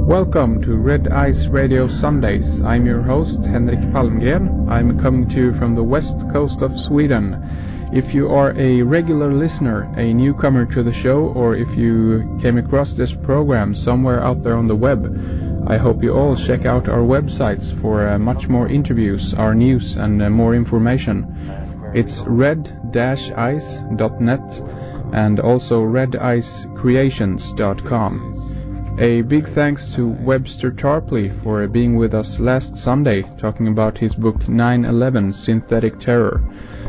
Welcome to Red Ice Radio Sundays. I'm your host, Henrik Palgmren. I'm coming to you from the west coast of Sweden. If you are a regular listener, a newcomer to the show, or if you came across this program somewhere out there on the web, I hope you all check out our websites for much more interviews, our news and more information. It's red-ice.net and also redicecreations.com. A big thanks to Webster Tarpley for being with us last Sunday, talking about his book 9/11 Synthetic Terror.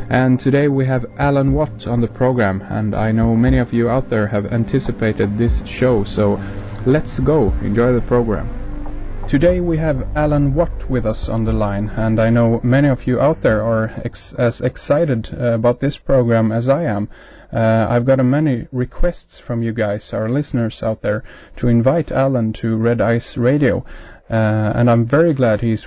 And today we have Alan Watt on the program, and I know many of you out there have anticipated this show, so let's go, enjoy the program. Today we have Alan Watt with us on the line, and I know many of you out there are as excited about this program as I am. I've got many requests from you guys, our listeners out there, to invite Alan to Red Ice Radio, and I'm very glad he's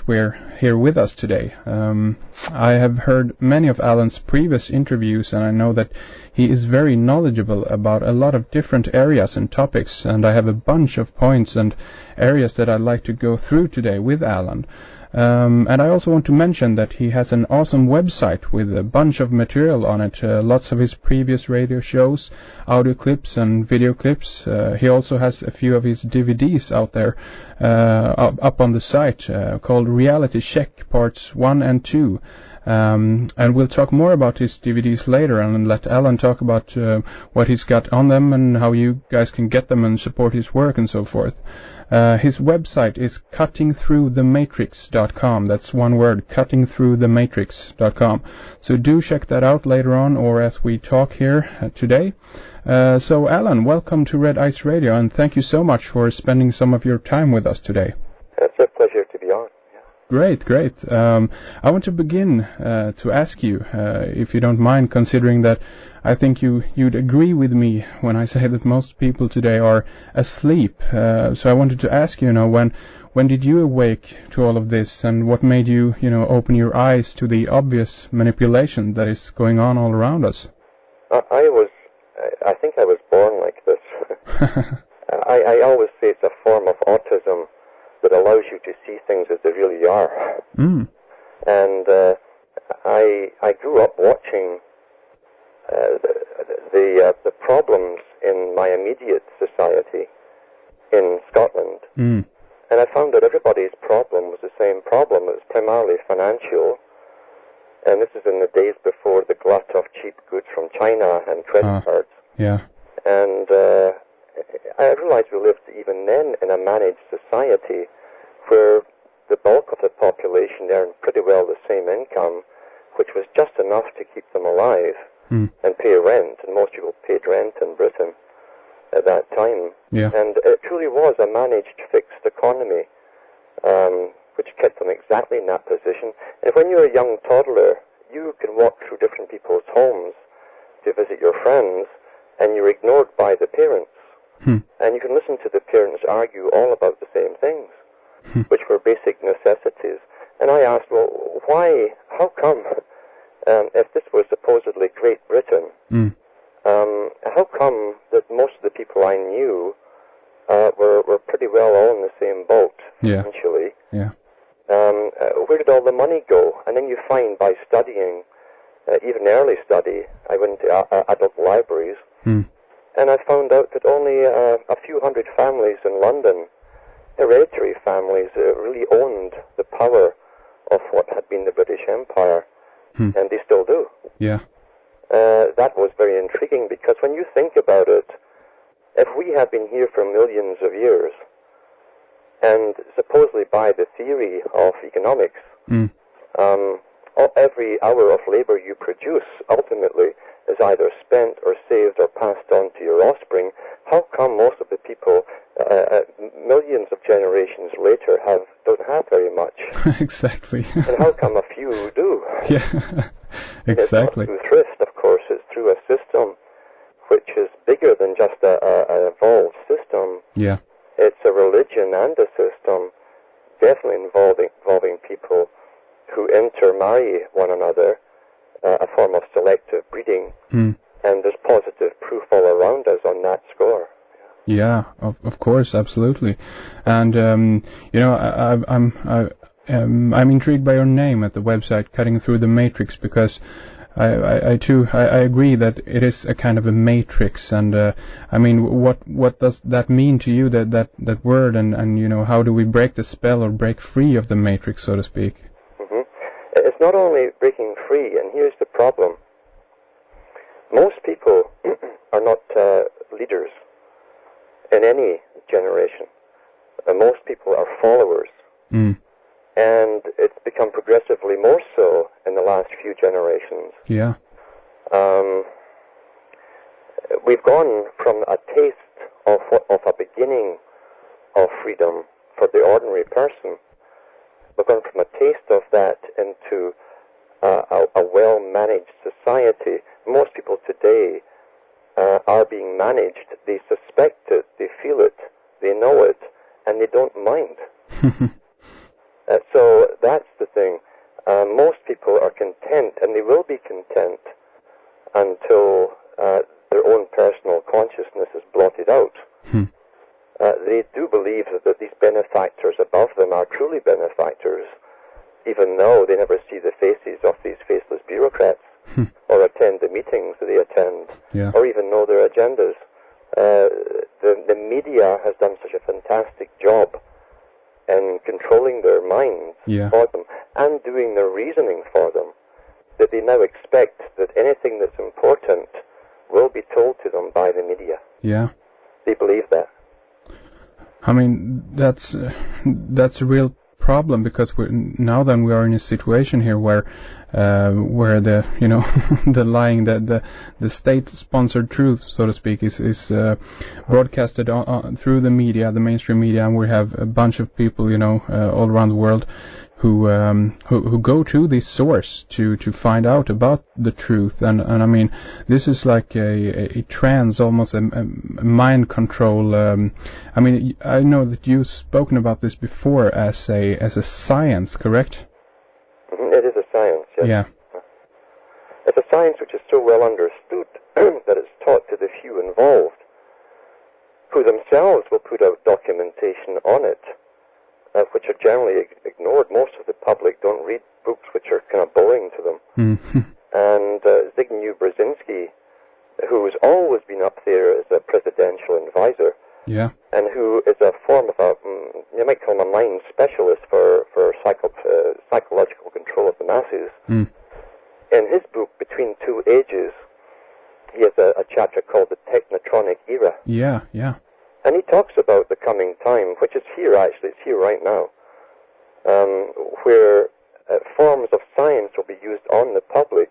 here with us today. I have heard many of Alan's previous interviews, and I know that he is very knowledgeable about a lot of different areas and topics, and I have a bunch of points and areas that I'd like to go through today with Alan. And I also want to mention that he has an awesome website with a bunch of material on it, lots of his previous radio shows, audio clips and video clips. He also has a few of his DVDs out there up on the site called Reality Check Parts 1 and 2. And we'll talk more about his DVDs later and let Alan talk about what he's got on them and how you guys can get them and support his work and so forth. His website is cuttingthroughthematrix.com. That's one word, cuttingthroughthematrix.com. So do check that out later on or as we talk here today. So Alan, welcome to Red Ice Radio, and thank you so much for spending some of your time with us today. It's a pleasure to be on. Great. I want to begin to ask you, if you don't mind, considering that I think you'd agree with me when I say that most people today are asleep. So I wanted to ask you, when did you awake to all of this, and what made you, open your eyes to the obvious manipulation that is going on all around us? I think I was born like this. I always say it's a form of autism that allows you to see things as they really are. Mm. And I grew up watching the problems in my immediate society in Scotland. Mm. And I found that everybody's problem was the same problem. It was primarily financial. And this is in the days before the glut of cheap goods from China and credit cards. Yeah. And I realized we lived even then in a managed society where the bulk of the population earned pretty well the same income, which was just enough to keep them alive and pay rent. And most people paid rent in Britain at that time. Yeah. And it truly was a managed, fixed economy, which kept them exactly in that position. And when you're a young toddler, you can walk through different people's homes to visit your friends, and you're ignored by the parents. And you can listen to the parents argue all about the same things, which were basic necessities. And I asked, well, why, how come, if this was supposedly Great Britain, how come that most of the people I knew were pretty well all in the same boat, essentially? Yeah. Where did all the money go? And then you find by studying, even early study, I went to adult libraries, and I found out that only a few hundred families in London, hereditary families, really owned the power of what had been the British Empire, and they still do. Yeah. That was very intriguing, because when you think about it, if we have been here for millions of years, and supposedly by the theory of economics, every hour of labor you produce ultimately is either spent or saved or passed on to your offspring, how come most of the people, millions of generations later, don't have very much? Exactly. And how come a few do? Yeah, exactly. It's not through thrift, of course. It's through a system which is bigger than just an evolved system. Yeah. It's a religion and a system, definitely involving people who intermarry one another a form of selective breeding, and there's positive proof all around us on that score. Yeah, of course, absolutely. And you know, I'm intrigued by your name at the website, Cutting Through the Matrix, because I too agree that it is a kind of a matrix. And I mean, what does that mean to you, that word, and you know, how do we break the spell or break free of the matrix, so to speak? It's not only breaking free, and here's the problem. Most people are not leaders in any generation. Most people are followers. And it's become progressively more so in the last few generations. Yeah. We've gone from a taste of a beginning of freedom for the ordinary person. We've gone from a taste of that into a well-managed society. Most people today are being managed. They suspect it, they feel it, they know it, and they don't mind. So that's the thing. Most people are content, and they will be content until their own personal consciousness is blotted out. They do believe that these benefactors above them are truly benefactors, even though they never see the faces of these faceless bureaucrats, or attend the meetings that they attend, or even know their agendas. The media has done such a fantastic job in controlling their minds for them and doing their reasoning for them, that they now expect that anything that's important will be told to them by the media. Yeah. They believe that. I mean, that's a real problem, because we are in a situation here where the, you know, the lying, the state-sponsored truth, so to speak, is broadcasted through the media, the mainstream media, and we have a bunch of people, you know, all around the world who go to this source to find out about the truth. And I mean, this is like a trance, almost a mind control. I mean, I know that you've spoken about this before as a science, correct? It is a science, yes. Yeah. It's a science which is so well understood that it's taught to the few involved, who themselves will put out documentation on it, which are generally ignored. Most of the public don't read books which are kind of boring to them. And Zbigniew Brzezinski, who's always been up there as a presidential advisor, and who is a form of you might call him a mind specialist for psychological control of the masses. In his book, Between Two Ages, he has a chapter called The Technotronic Era. And he talks about the coming time, which is here actually, it's here right now, where forms of science will be used on the public.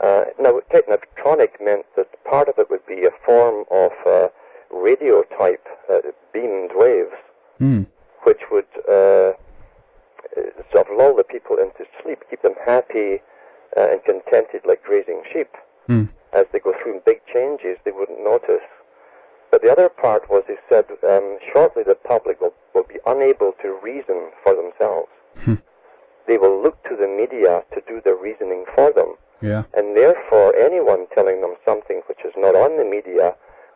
Now, technotronic meant that part of it would be a form of radio-type beamed waves, which would sort of lull the people into sleep, keep them happy and contented like grazing sheep. As they go through big changes, they wouldn't notice. But the other part was, he said, shortly the public will be unable to reason for themselves. They will look to the media to do the reasoning for them. And therefore, anyone telling them something which is not on the media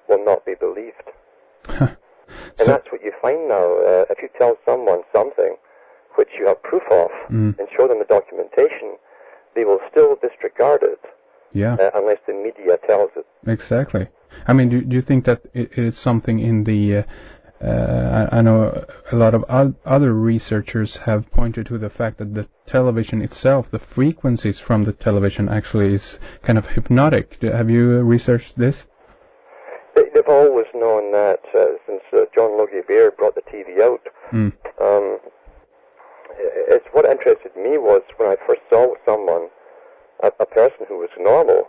will not be believed. And that's what you find now. If you tell someone something which you have proof of and show them the documentation, they will still disregard it unless the media tells it. Exactly. I mean, do you think that it is something in the... I know a lot of other researchers have pointed to the fact that the television itself, the frequencies from the television actually is kind of hypnotic. Have you researched this? They've always known that since John Logie Baird brought the TV out. It's what interested me was when I first saw someone, a person who was normal,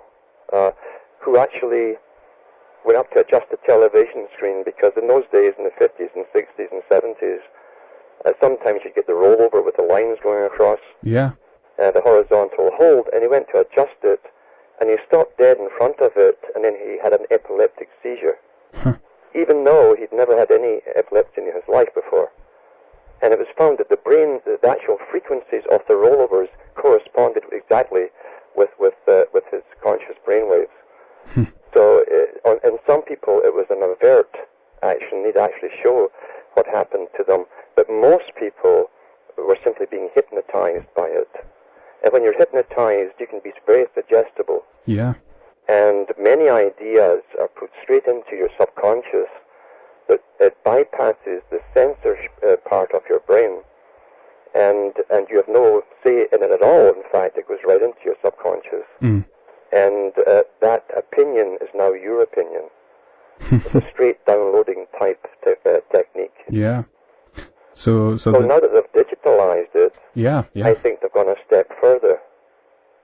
who actually went up to adjust the television screen, because in those days, in the 50s and 60s and 70s, sometimes you'd get the rollover with the lines going across, the horizontal hold, and he went to adjust it, and he stopped dead in front of it, and then he had an epileptic seizure, even though he'd never had any epilepsy in his life before. And it was found that the brain, the actual frequencies of the rollovers corresponded exactly with his conscious brainwaves. So in some people it was an overt action. They'd actually show what happened to them. But most people were simply being hypnotized by it. And when you're hypnotized, you can be very suggestible. Yeah. And many ideas are put straight into your subconscious that it bypasses the sensor part of your brain. And you have no say in it at all. In fact, it goes right into your subconscious. And that opinion is now your opinion. It's a straight downloading type technique. Yeah. So now that they've digitalized it, I think they've gone a step further.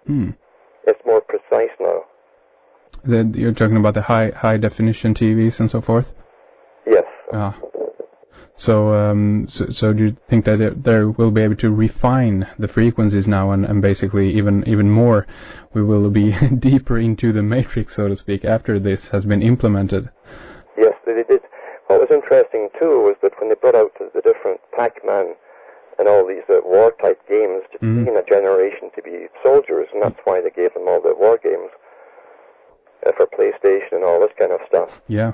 It's more precise now. You're talking about the high definition TVs and so forth? Yes. So do you think that they will be able to refine the frequencies now, and basically even more, we will be deeper into the matrix, so to speak, after this has been implemented? Yes, they did. What was interesting too was that when they brought out the different Pac-Man and all these war-type games, to train a generation to be soldiers, and that's why they gave them all the war games for PlayStation and all this kind of stuff. Yeah.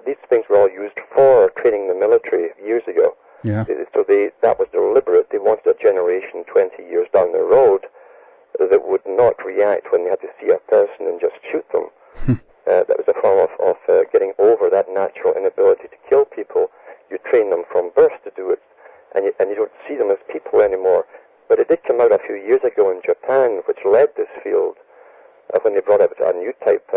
These things were all used for training the military years ago. Yeah. So that was deliberate. They wanted a generation 20 years down the road that would not react when they had to see a person and just shoot them. That was a form of getting over that natural inability to kill people. You train them from birth to do it, and you don't see them as people anymore. But it did come out a few years ago in Japan, which led this field, when they brought out a new type,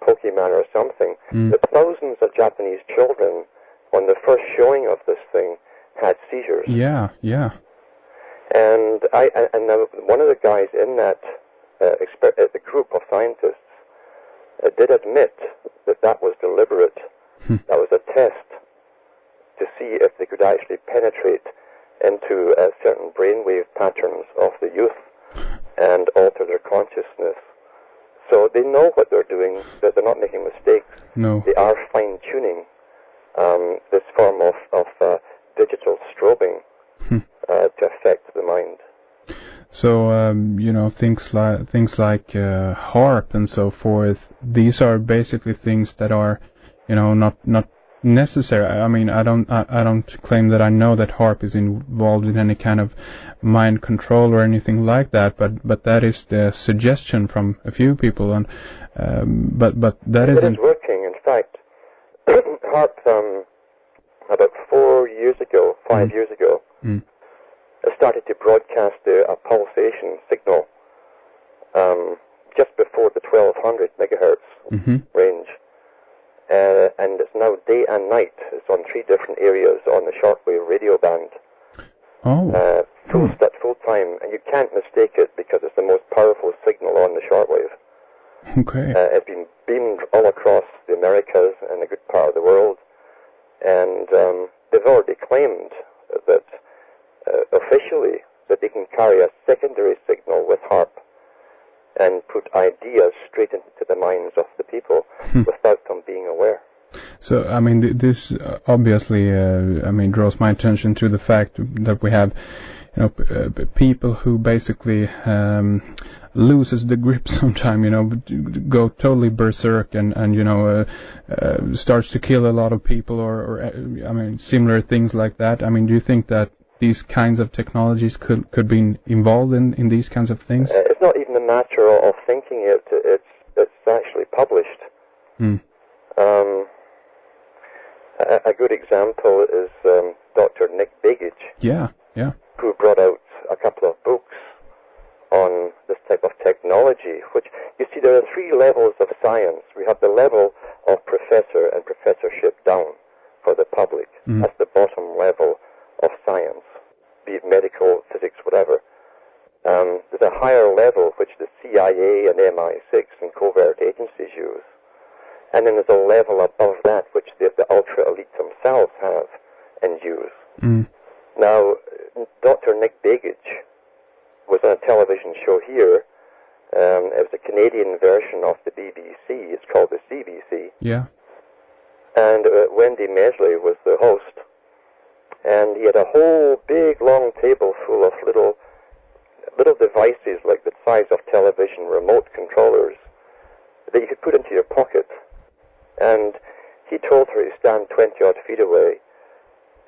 Pokemon or something, that thousands of Japanese children, on the first showing of this thing, had seizures. Yeah. And one of the guys in that the group of scientists did admit that was deliberate. That was a test to see if they could actually penetrate into certain brainwave patterns of the youth and alter their consciousness. So they know what they're doing, that they're not making mistakes. No. They are fine-tuning this form of digital strobing to affect the mind. So things like HARP and so forth. These are basically things that are, not necessary. I mean, I don't claim that I know that HARP is involved in any kind of mind control or anything like that. But that is the suggestion from a few people, and but that isn't. It is working. In fact, HARP about 5 years ago, started to broadcast a pulsation signal just before the 1200 megahertz range. And it's now day and night. It's on 3 different areas on the shortwave radio band. Full time, and you can't mistake it because it's the most powerful signal on the shortwave. Okay. It's been beamed all across the Americas and a good part of the world, and they've already claimed that officially that they can carry a secondary signal with HARP and put ideas straight into the minds of the people without them being aware. So, I mean, this obviously, draws my attention to the fact that we have, people who basically loses the grip sometime, go totally berserk and starts to kill a lot of people or similar things like that. I mean, do you think that these kinds of technologies could be involved in these kinds of things? It's not even a matter of thinking it. It's actually published. A good example is Dr. Nick Begich. Yeah. Who brought out a couple of books on this type of technology, which, you see, there are 3 levels of science. We have the level of professor and professorship down for the public. That's the bottom level of science, be it medical, physics, whatever. There's a higher level which the CIA and MI6 and covert agencies use. And then there's a level above that which the ultra-elite themselves have and use. Now, Dr. Nick Begich was on a television show here. It was a Canadian version of the BBC. It's called the CBC. Yeah. And Wendy Mesley was the host. And he had a whole big long table full of little little devices like the size of television remote controllers that you could put into your pocket. And he told her to stand 20-odd feet away,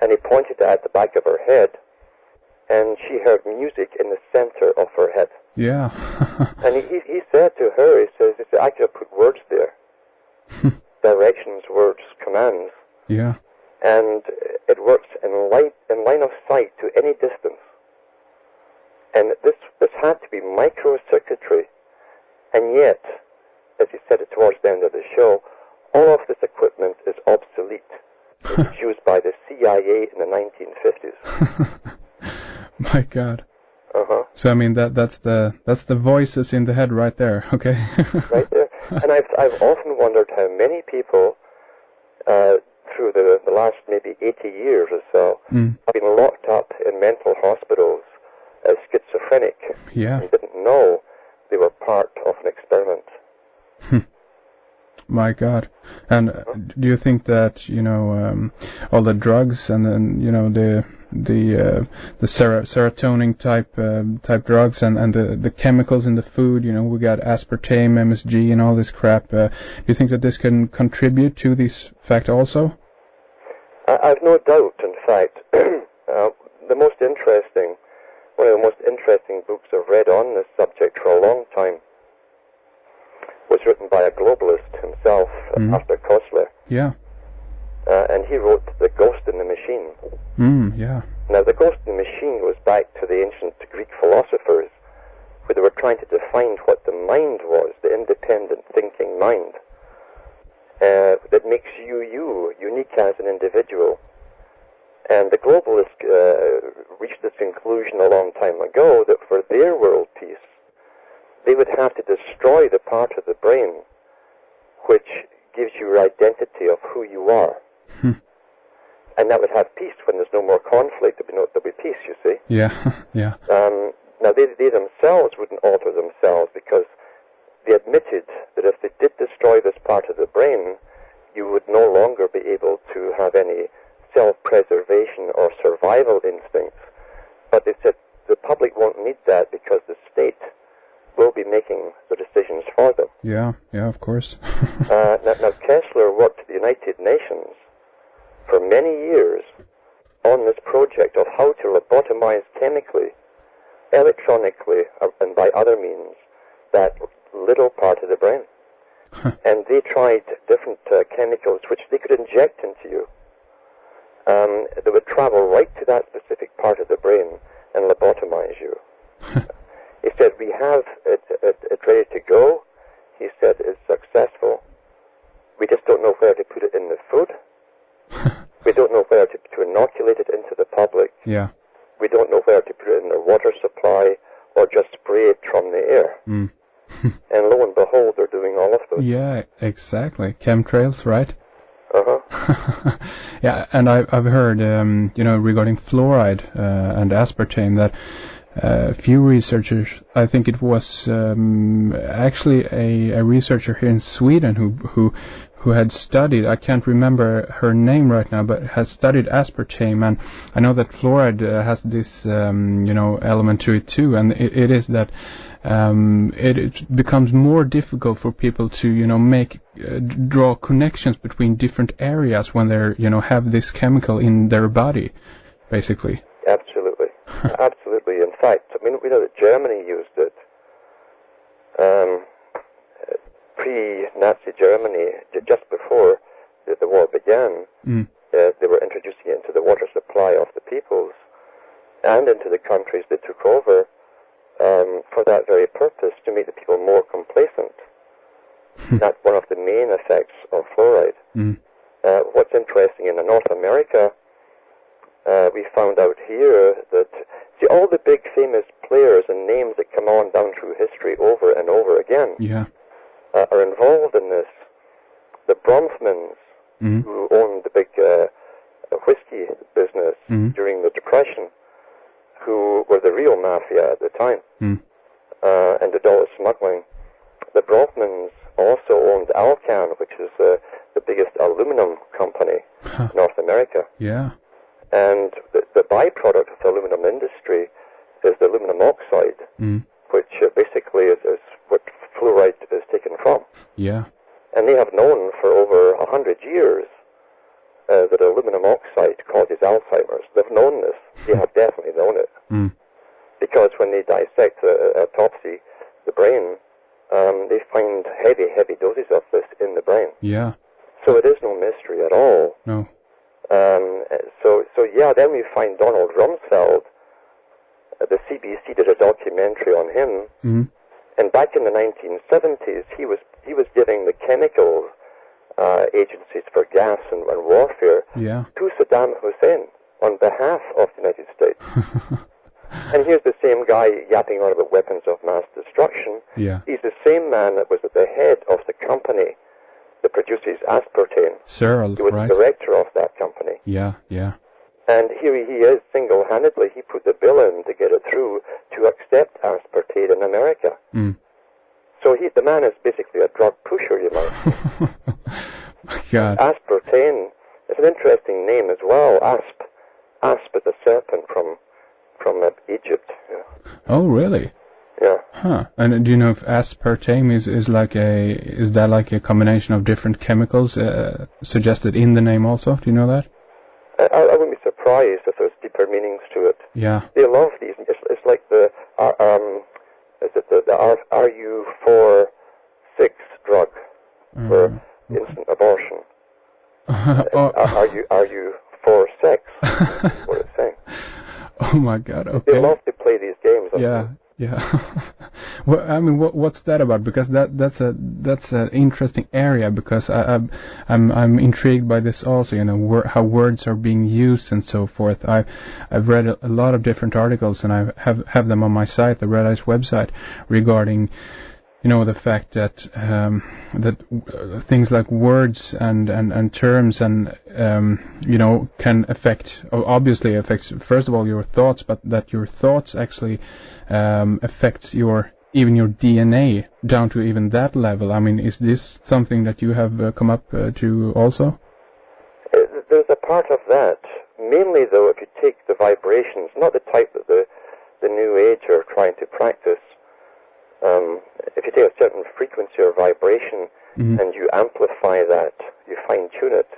and he pointed at the back of her head, and she heard music in the center of her head. Yeah. And he said to her, he says, I could have put words there. Directions, words, commands. Yeah. And it works in line of sight to any distance. And this had to be microcircuitry. And yet, as he said it towards the end of the show, all of this equipment is obsolete. It was used by the CIA in the 1950s. My God. Uh-huh. So I mean that's the voices in the head right there. Okay. Right there. And I've often wondered how many people through the last maybe 80 years or so have been locked up in mental hospitals as schizophrenic. Yeah. And didn't know they were part of an experiment. My God. And do you think that all the drugs and then the serotonin type drugs and the chemicals in the food, we got aspartame, MSG, and all this crap. Do you think that this can contribute to this fact also? I've no doubt. In fact, one of the most interesting books I've read on this subject for a long time was written by a globalist himself, Arthur Koestler. Yeah. And he wrote The Ghost in the Machine. Yeah. Now, The Ghost in the Machine goes back to the ancient Greek philosophers, where they were trying to define what the mind was, the independent thinking mind, that makes you unique as an individual. And the globalists reached this conclusion a long time ago that for their world peace, they would have to destroy the part of the brain which gives you your identity of who you are. And that would have peace. When there's no more conflict, there'll be peace, you see. Yeah, yeah. Now, they themselves wouldn't alter themselves because they admitted that if they did destroy this part of the brain, you would no longer be able to have any self-preservation or survival instincts. But they said the public won't need that because the state will be making the decisions for them. Yeah, of course. Now, Kessler worked at the United Nations for many years on this project of how to lobotomize chemically, electronically, and by other means, that little part of the brain. And they tried different chemicals which they could inject into you that would travel right to that specific part of the brain and lobotomize you. He said, we have it ready to go. He said, it's successful. We just don't know where to put it in the food. We don't know where to inoculate it into the public. Yeah. We don't know where to put it in the water supply or just spray it from the air. And lo and behold, they're doing all of those. Yeah, exactly. Chemtrails, right? Uh-huh. Yeah, and I've heard, regarding fluoride and aspartame that few researchers, I think it was actually a researcher here in Sweden who had studied, I can't remember her name right now, but has studied aspartame, and I know that fluoride has this element to it too, and it is that it becomes more difficult for people to draw connections between different areas when they're have this chemical in their body, basically. Absolutely. Absolutely. In fact, we know that Germany used it. Pre-Nazi Germany, just before the war began, they were introducing it into the water supply of the peoples and into the countries they took over for that very purpose, to make the people more complacent. That's one of the main effects of fluoride. What's interesting, in North America, we found out here that, all the big famous players and names that come on down through history over and over again are involved in this. The Bronfmans, who owned the big whiskey business during the Depression, who were the real mafia at the time, and did all the smuggling. The Bronfmans also owned Alcan, which is the biggest aluminum company in North America. Yeah. And the byproduct of the aluminum industry is the aluminum oxide, which basically is what fluoride is taken from. Yeah. And they have known for over 100 years that aluminum oxide causes Alzheimer's. They've known this. They have definitely known it. Because when they dissect autopsy the brain, they find heavy doses of this in the brain. Yeah. So it is no mystery at all. No. So yeah, then we find Donald Rumsfeld. The CBC did a documentary on him, and back in the 1970s, he was giving the chemical agencies for gas and warfare to Saddam Hussein on behalf of the United States. And here's the same guy yapping on about weapons of mass destruction. Yeah. He's the same man that was at the head of the company that produces aspartame. Searle, he was right? the director of that company. Yeah, yeah. And here he is, single-handedly, he put the bill in to get it through to accept aspartame in America. So the man is basically a drug pusher, you might say. My God. Aspartame is an interesting name as well. Asp is a serpent from Egypt. Yeah. Oh, really? Yeah. Huh. And do you know if aspartame is that like a combination of different chemicals suggested in the name also? Do you know that? I wouldn't be surprised if there's deeper meanings to it. Yeah. They love these. It's like the RU46 drug for instant abortion. Are you for sex? That's what it's saying. Oh my God! Okay. They love to play these games. Yeah, yeah. Well, I mean, what's that about? Because that's an interesting area. Because I'm intrigued by this also. You know, how words are being used and so forth. I've read a lot of different articles, and I have them on my site, the Red Eyes website, regarding, you know, the fact that things like words and terms and you know, can obviously affects first of all your thoughts, but that your thoughts actually affects even your DNA down to even that level. I mean, is this something that you have come up to also? There's a part of that. Mainly, though, if you take the vibrations, not the type that the New Age are trying to practice. If you take a certain frequency or vibration and you amplify that, you fine-tune it,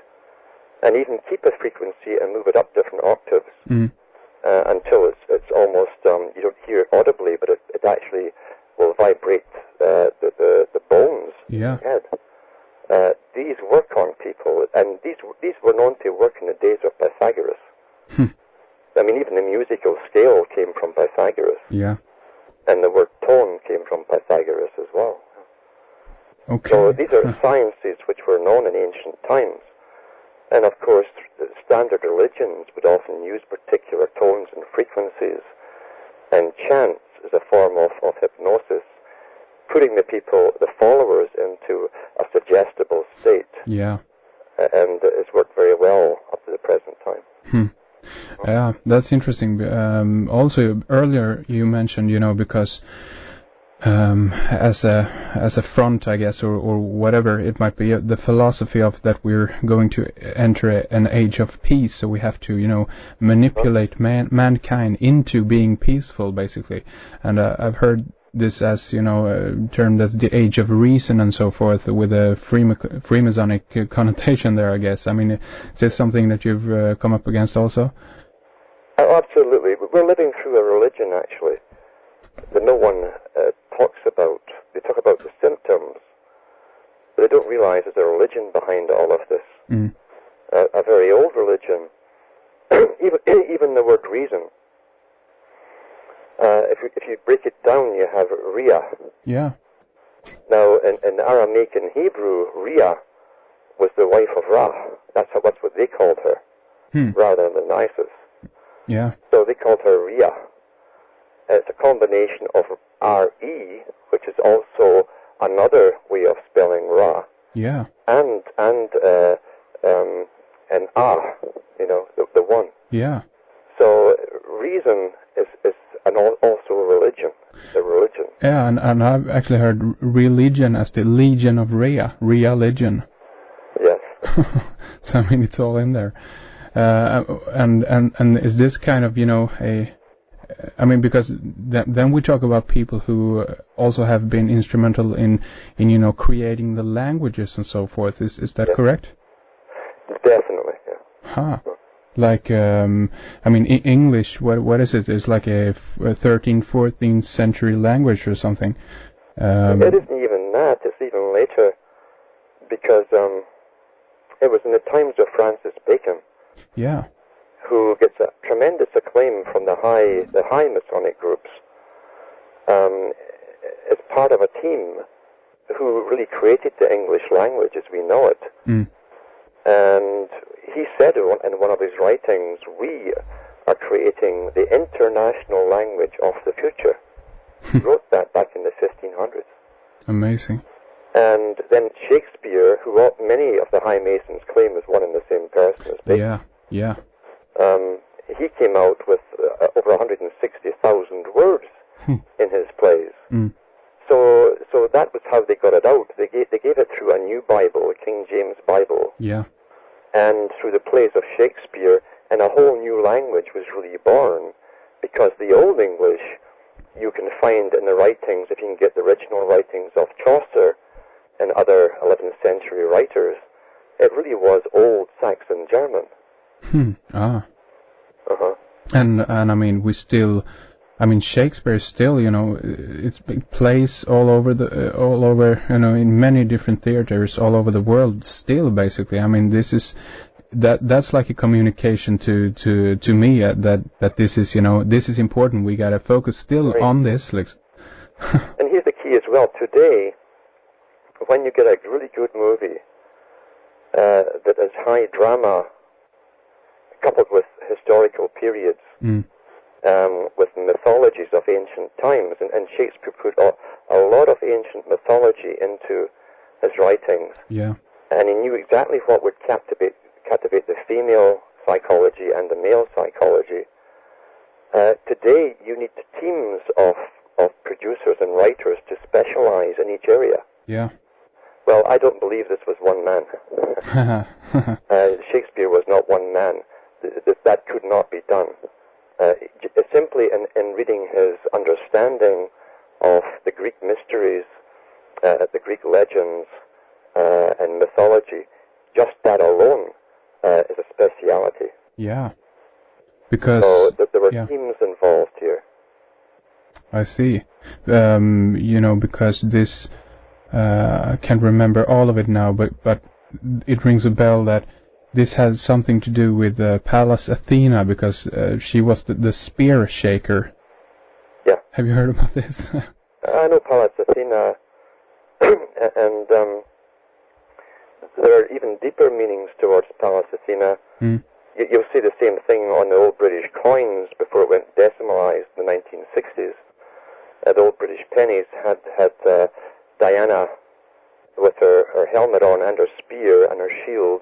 and even keep a frequency and move it up different octaves until it's almost, you don't hear it audibly, but it actually will vibrate the bones in the head. These work on people, and these were known to work in the days of Pythagoras. I mean, even the musical scale came from Pythagoras. Yeah. And the word tone came from Pythagoras as well. Okay. So these are sciences which were known in ancient times. And of course, standard religions would often use particular tones and frequencies. And chants is a form of hypnosis, putting the followers into a suggestible state. Yeah. And it's worked very well up to the present time. Yeah, that's interesting. Also, earlier you mentioned, you know, because as a front, I guess, or whatever it might be, the philosophy of that we're going to enter an age of peace, so we have to, you know, manipulate mankind into being peaceful, basically. And I've heard this as, you know, termed as the age of reason and so forth, with a Freemasonic connotation there, I guess. I mean, is this something that you've come up against also? Absolutely. We're living through a religion, actually, that no one talks about. They talk about the symptoms, but they don't realize there's a religion behind all of this. A very old religion. even the word reason. If you break it down, you have Rhea. Yeah. Now, in Aramaic and Hebrew, Rhea was the wife of Ra. That's what they called her, rather than Isis. Yeah. So they called her Rhea. It's a combination of R-E, which is also another way of spelling Ra. Yeah. And Ah, you know, the one. Yeah. So reason is also a religion. The religion. Yeah, and I've actually heard religion as the Legion of Rhea. Rhea-ligion. Yes. So I mean, it's all in there. And is this kind of, you know, I mean, because then we talk about people who also have been instrumental in creating the languages and so forth. Is that correct? Definitely, yeah. Huh. Like, I mean, English, what is it? It's like a 13th, 14th century language or something. It isn't even that. It's even later, because it was in the times of Francis Bacon. Yeah. Who gets a tremendous acclaim from the high Masonic groups, as part of a team who really created the English language as we know it. Mm. And he said in one of his writings, we are creating the international language of the future. He wrote that back in the 1500s. Amazing. And then Shakespeare, who many of the High Masons claim is one and the same person as Bacon. Yeah, yeah. He came out with over 160,000 words in his plays. Mm. So that was how they got it out. They gave it through a new Bible, a King James Bible. Yeah. And through the plays of Shakespeare, and a whole new language was really born, because the Old English you can find in the writings, if you can get the original writings of Chaucer and other 11th century writers, it really was Old Saxon German. Ah. Uh-huh. And I mean, Shakespeare still, it plays all over in many different theaters all over the world still, basically. I mean, that's like a communication to me that this is, this is important. We gotta focus still on this. Like. And here's the key as well. Today, when you get a really good movie that is high drama, coupled with historical periods, with mythologies of ancient times, and Shakespeare put a lot of ancient mythology into his writings. Yeah. And he knew exactly what would captivate the female psychology and the male psychology. Today, you need teams of producers and writers to specialize in each area. Yeah. Well, I don't believe this was one man. Shakespeare was not one man. That could not be done. Simply in reading his understanding of the Greek mysteries, the Greek legends, and mythology, just that alone is a speciality. Yeah. Because... So there were teams involved here. I see. Because this... I can't remember all of it now, but it rings a bell that this has something to do with Pallas Athena, because she was the spear shaker. Yeah. Have you heard about this? I know Pallas Athena, and there are even deeper meanings towards Pallas Athena. You'll see the same thing on the old British coins before it went decimalized in the 1960s. The old British pennies had Diana with her helmet on and her spear and her shield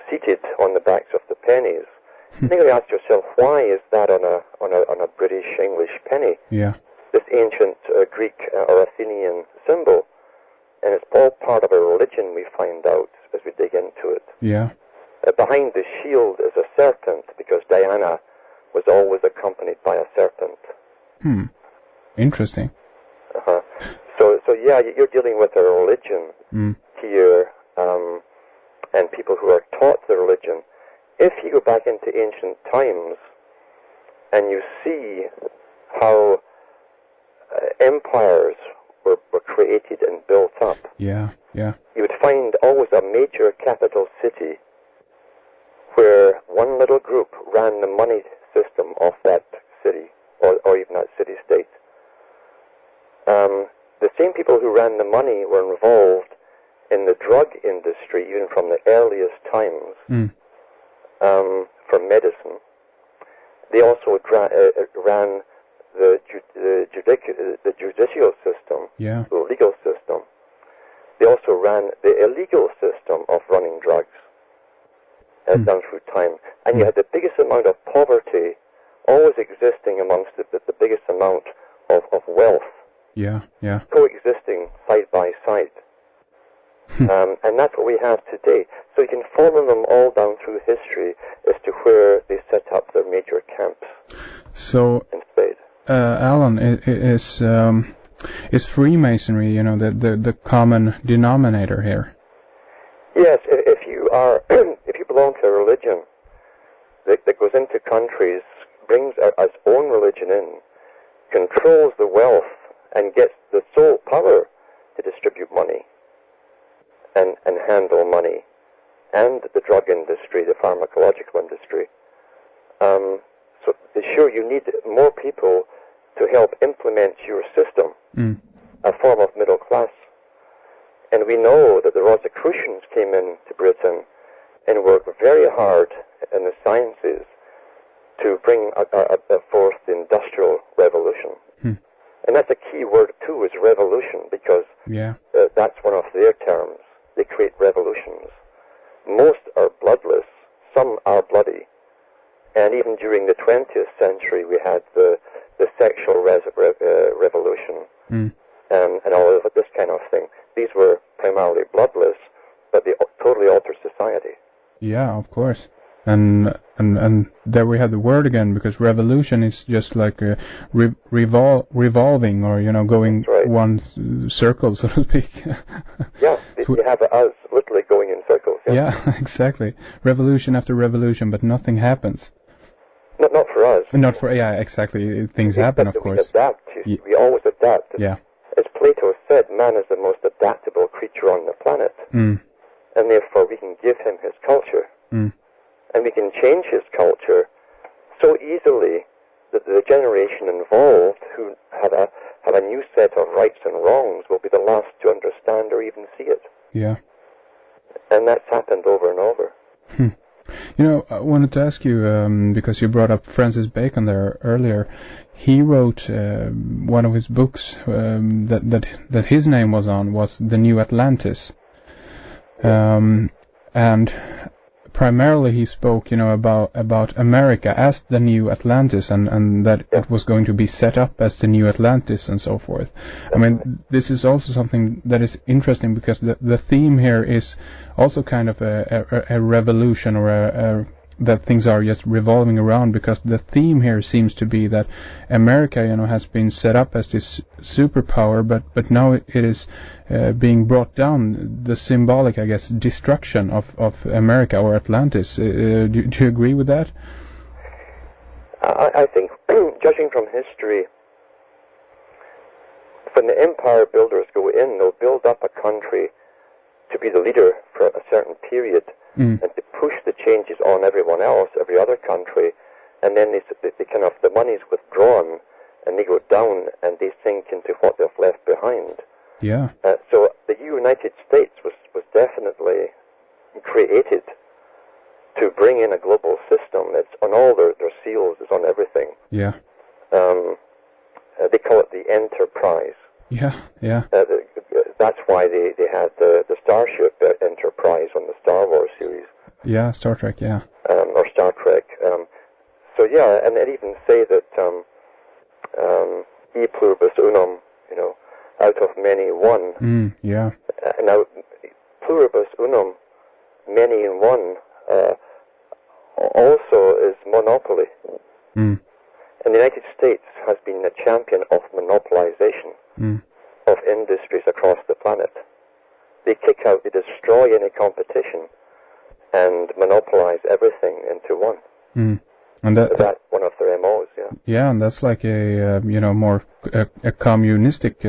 seated on the backs of the pennies. You can ask yourself, why is that on a British English penny? Yeah. This ancient Greek or Athenian symbol, and it's all part of a religion, we find out as we dig into it. Yeah. Behind the shield is a serpent, because Diana was always accompanied by a serpent. Interesting. Uh-huh. So yeah, you're dealing with a religion here, and people who are taught the religion. If you go back into ancient times and you see how empires were created and built up, yeah, you would find always a major capital city where one little group ran the money system of that city, or even that city-state. The same people who ran the money were involved in the drug industry, even from the earliest times, for medicine. They also ran the judicial system, the legal system. They also ran the illegal system of running drugs, down through time. And you had the biggest amount of poverty always existing amongst the biggest amount of wealth. Coexisting side by side. And that's what we have today. So you can follow them all down through history as to where they set up their major camps. So, in spades. Alan, is Freemasonry, the common denominator here? Yes, if you are, if you belong to a religion that goes into countries, brings its own religion in, controls the wealth, and gets the sole power to distribute money and handle money, and the drug industry, the pharmacological industry. So sure, you need more people to help implement your system, a form of middle class. And we know that the Rosicrucians came into Britain and worked very hard in the sciences to bring forth the Industrial Revolution. And that's a key word too, is revolution, because that's one of their terms. They create revolutions. Most are bloodless, some are bloody. And even during the 20th century, we had the sexual revolution and all of this kind of thing. These were primarily bloodless, but they totally altered society. Yeah, of course. And there we have the word again, because revolution is just like a revolving, or going one circle, so to speak. Yeah, you have us literally going in circles. Yeah, exactly. Revolution after revolution, but nothing happens. Not for us. Not for, exactly. Things happen, of course. We adapt. We always adapt. Yeah. As Plato said, man is the most adaptable creature on the planet, and therefore we can give him his culture. And we can change his culture so easily that the generation involved who have a new set of rights and wrongs will be the last to understand or even see it. Yeah. And that's happened over and over. I wanted to ask you, because you brought up Francis Bacon there earlier. He wrote one of his books that his name was on was The New Atlantis. And primarily he spoke, about America as the new Atlantis, and that it was going to be set up as the new Atlantis and so forth. I mean, this is also something that is interesting, because the theme here is also kind of a revolution, or that things are just revolving around, because the theme here seems to be that America, has been set up as this superpower, but now it is being brought down, the symbolic, I guess, destruction of America or Atlantis. Do you agree with that? I think, judging from history, when the empire builders go in, they'll build up a country to be the leader for a certain period, and to push the changes on everyone else, every other country, and then they kind of, the money's withdrawn, and they go down, and they sink into what they've left behind. Yeah. So the United States was definitely created to bring in a global system. It's on all their seals, it's on everything. Yeah. They call it the Enterprise. Yeah, yeah. That's why they had the Starship Enterprise on the Star Wars series. Yeah, Star Trek, yeah. Or Star Trek. So yeah, and it even say that e pluribus unum, out of many one. Yeah. Now, pluribus unum, many in one, also is monopoly. And the United States has been a champion of monopolization of industries across the planet. They kick out, they destroy any competition, and monopolize everything into one. And that's one of their MOs, yeah. Yeah, and that's like a more a communistic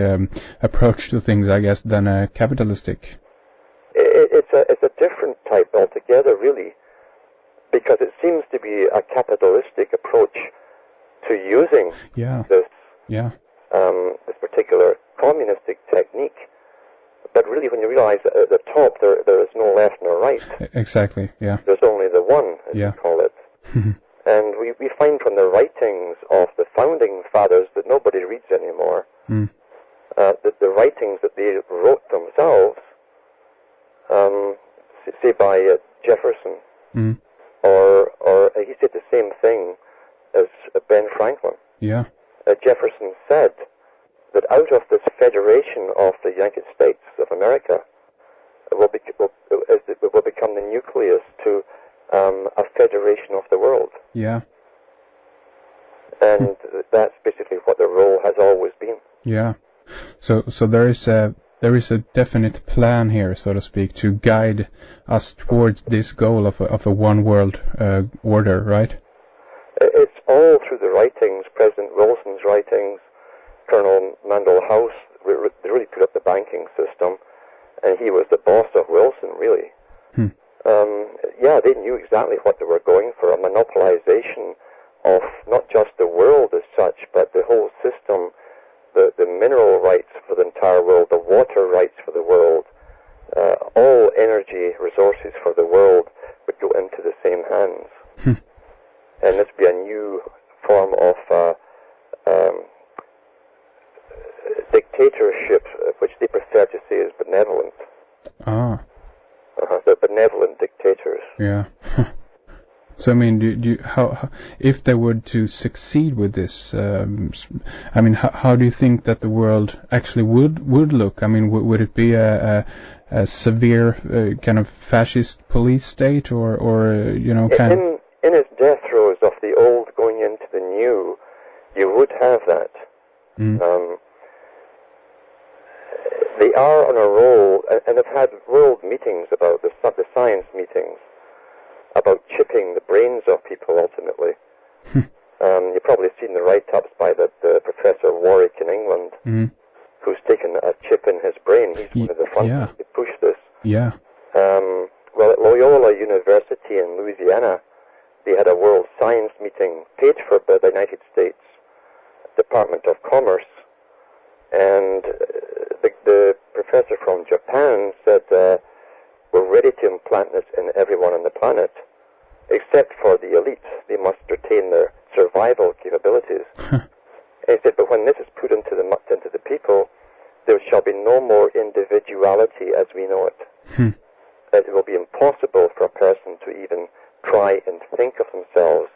approach to things, I guess, than a capitalistic. It's a different type altogether, really, because it seems to be a capitalistic approach to using this particular communistic technique. But really, when you realize that at the top there is no left nor right. Exactly, yeah. There's only the one, as you call it. And we find from the writings of the founding fathers that nobody reads anymore, that the writings that they wrote themselves, say by Jefferson, or he said the same thing as Ben Franklin. Yeah. Jefferson said that out of this federation of the United States of America will become the nucleus to a federation of the world. Yeah. And that's basically what their role has always been. Yeah. So there is a definite plan here, so to speak, to guide us towards this goal of a one world order, right? It's all through the writings, President Wilson's writings, Colonel Mandel House. They really put up the banking system, and he was the boss of Wilson, really. Yeah, they knew exactly what they were going for, a monopolization of not just the world as such, but the whole system, the mineral rights for the entire world, the water rights for the world, all energy resources for the world would go into the same hands. And this would be a new form of dictatorship, which they prefer to say is benevolent. Ah. They're benevolent dictators. Yeah. So I mean, how if they were to succeed with this, I mean, how do you think that the world actually would look? I mean, would it be a severe kind of fascist police state, or you know, kind of in its death throes of the old going into the new, you would have that. They are on a roll, and have had world meetings about the science meetings, about chipping the brains of people ultimately. You've probably seen the write-ups by the Professor Warwick in England, who's taken a chip in his brain. He's one of the front to push this. Yeah. Well, at Loyola University in Louisiana, they had a world science meeting paid for by the United States Department of Commerce, and the professor from Japan said, we're ready to implant this in everyone on the planet, except for the elite. They must retain their survival capabilities. And he said, but when this is put into the people, there shall be no more individuality as we know it. It will be impossible for a person to even try and think of themselves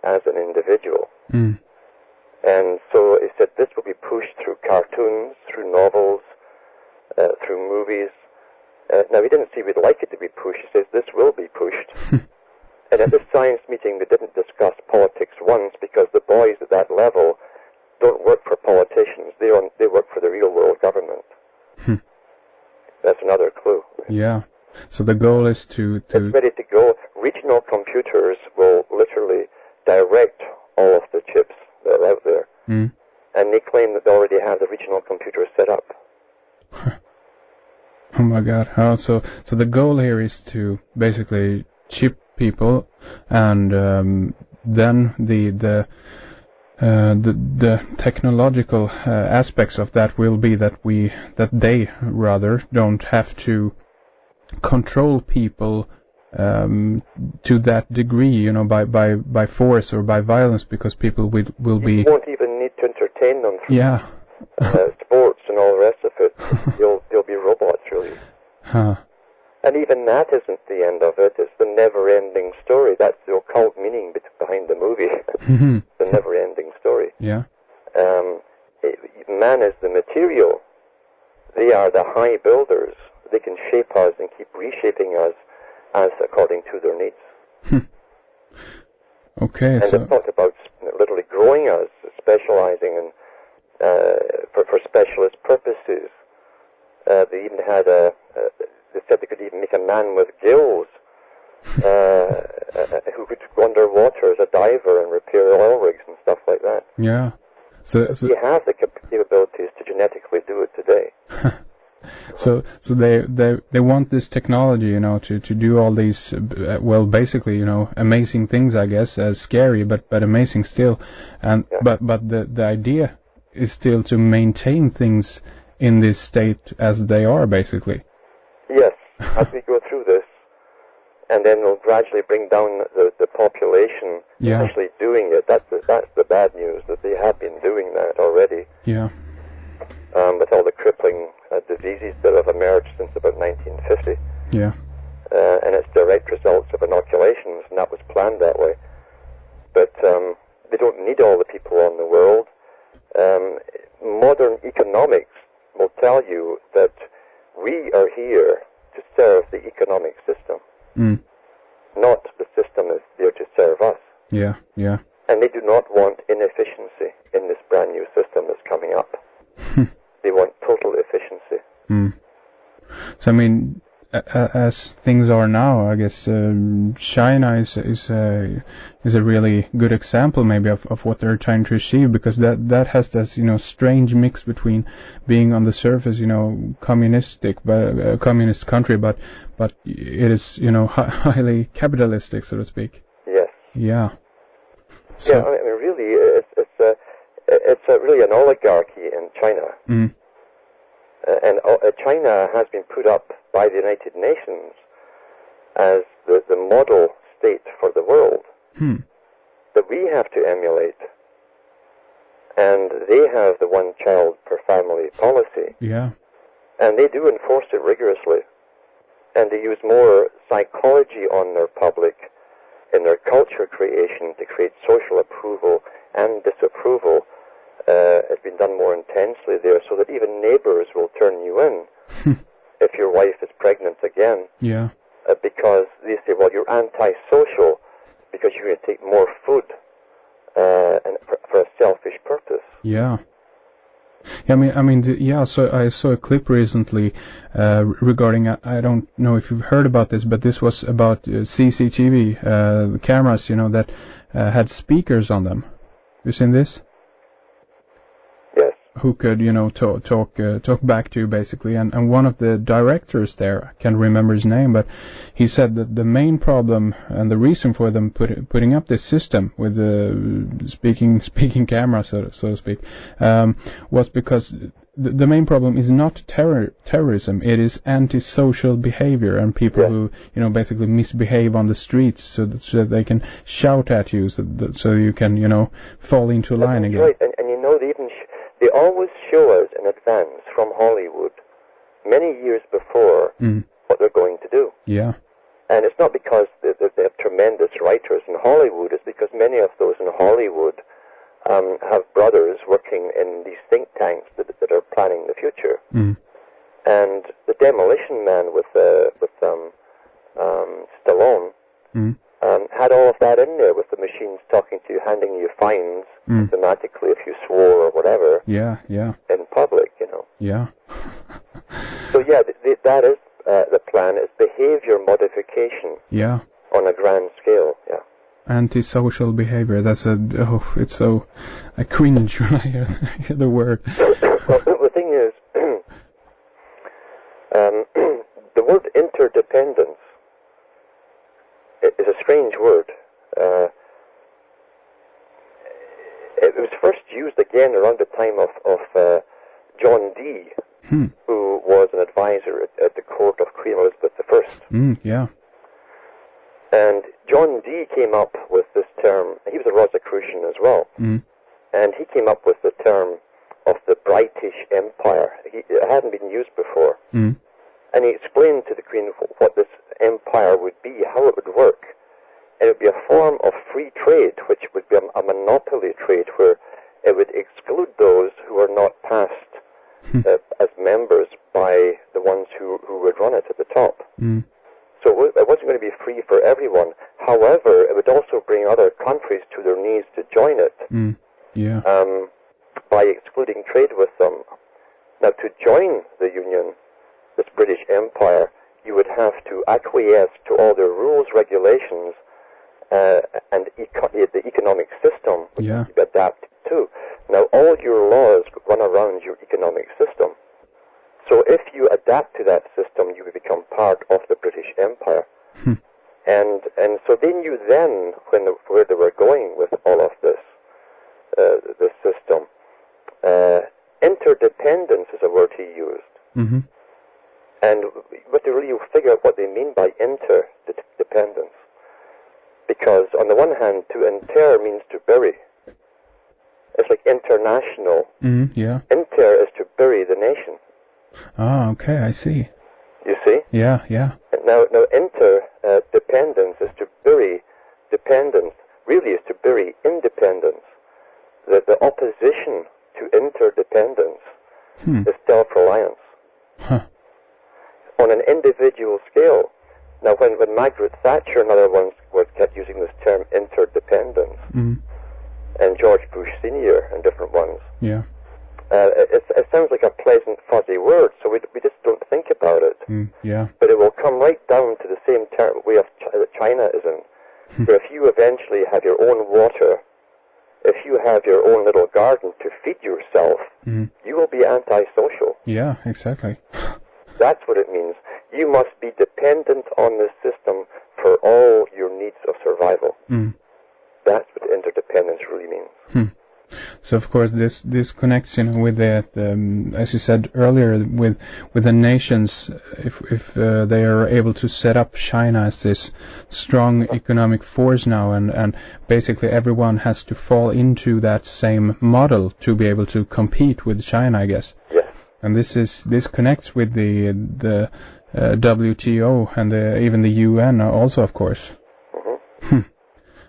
as an individual. And so he said this will be pushed through cartoons, through novels, through movies. Now, he didn't say we'd like it to be pushed. He says this will be pushed. And at this science meeting, they didn't discuss politics once, because the boys at that level don't work for politicians. They work for the real world government. That's another clue. Yeah. So the goal is to... It's ready to go. Regional computers will literally direct all of the chips that are out there. And they claim that they already have the regional computers set up. Oh my God! So the goal here is to basically chip people, and then the technological aspects of that will be that they rather don't have to control people to that degree, you know, by force or by violence, because people will be... You won't even need to entertain them through sports and all the rest of it. They'll be robots, really. And even that isn't the end of it. It's the never-ending story. That's the occult meaning behind the movie. The never-ending story. Yeah. Man is the material. They are the high builders. They can shape us and keep reshaping us as according to their needs. Okay, and they talked about literally growing us, specializing in for specialist purposes. They even had they said they could even make a man with gills who could go underwater as a diver and repair oil rigs and stuff like that. Yeah. So you have the capabilities to genetically do it today. So they want this technology, you know, to do all these well, basically, you know, amazing things, I guess, scary but amazing still, and but the idea is still to maintain things in this state as they are, basically. Yes, as we go through this, and then we'll gradually bring down the population. Actually doing it. That's the bad news, that they have been doing that already. Yeah. With all the crippling diseases that have emerged since about 1950. Yeah. And it's direct results of inoculations, and that was planned that way. But they don't need all the people on the world. Modern economics will tell you that we are here to serve the economic system. Not the system is there to serve us. Yeah, yeah. And they do not want inefficiency in this brand new system that's coming up. They want total efficiency. So I mean, as things are now, I guess China is a really good example maybe of what they're trying to achieve, because that has this strange mix between being on the surface communistic, but communist country, but it is highly capitalistic, so to speak. Yes. Yeah. So, yeah, I mean, really, it's really an oligarchy in China. And China has been put up by the United Nations as the model state for the world that we have to emulate. And they have the one child per family policy. Yeah. And they do enforce it rigorously. And they use more psychology on their public in their culture creation to create social approval and disapproval. It's been done more intensely there, so that even neighbors will turn you in if your wife is pregnant again. Yeah. Because they say, well, you're antisocial because you're going to take more food and for a selfish purpose. Yeah. So I saw a clip recently regarding, I don't know if you've heard about this, but this was about CCTV cameras, that had speakers on them. You seen this? Yes. Who could, talk back to you basically, and one of the directors there, I can't remember his name, but he said that the main problem and the reason for them putting up this system with the speaking camera, so to speak, was because the main problem is not terrorism, it is antisocial behavior and people who basically misbehave on the streets, so that they can shout at you, so you can fall into line again. Right, and they always show us in advance from Hollywood, many years before, what they're going to do. Yeah. And it's not because they have tremendous writers in Hollywood, it's because many of those in Hollywood have brothers working in these think tanks that are planning the future. And the Demolition Man with Stallone had all of that in there, with the machines talking to you, handing you fines automatically if you swore or whatever. Yeah. In public, Yeah. So yeah, that is the plan, is behavior modification. Yeah. On a grand scale. Yeah. Antisocial behavior. That's it's so, I cringe when I hear the word. Well, the thing is, the word interdependence is a strange word. It was first used again around the time of John Dee, who was an advisor at the court of Queen Elizabeth I. Yeah. And John Dee came up with this term. He was a Rosicrucian as well. And he came up with the term of the British Empire. It hadn't been used before. And he explained to the Queen what this empire would be, how it would work. And it would be a form of free trade, which would be a monopoly trade, where it would exclude those who are not passed as members by the ones who would run it at the top. So it wasn't going to be free for everyone. However, it would also bring other countries to their knees to join it. By excluding trade with them. Now, to join the Union, this British Empire, you would have to acquiesce to all their rules, regulations, and the economic system, which you adapt to. Now, all your laws run around your economic system. So if you adapt to that system, you will become part of the British Empire. And so they knew then where they were going with all of this system. Interdependence is a word he used. And what they really figure out what they mean by interdependence. Because on the one hand, to inter means to bury. It's like international. Inter is to bury the nation. Ah, okay, I see. You see? Yeah. Now, interdependence is to bury dependence. Really, is to bury independence. The opposition to interdependence is self-reliance. On an individual scale. Now, when Margaret Thatcher and other ones kept using this term interdependence, and George Bush Senior and different ones. Yeah. It sounds like a pleasant, fuzzy word, so we just don't think about it. Yeah. But it will come right down to the same way of that China is in. Where if you eventually have your own water, if you have your own little garden to feed yourself, you will be antisocial. Yeah, exactly. That's what it means. You must be dependent on the system for all your needs of survival. That's what interdependence really means. So of course this connection with the as you said earlier, with the nations, if they are able to set up China as this strong economic force now, and basically everyone has to fall into that same model to be able to compete with China, I guess. Yes. And this connects with the WTO and even the UN also, of course.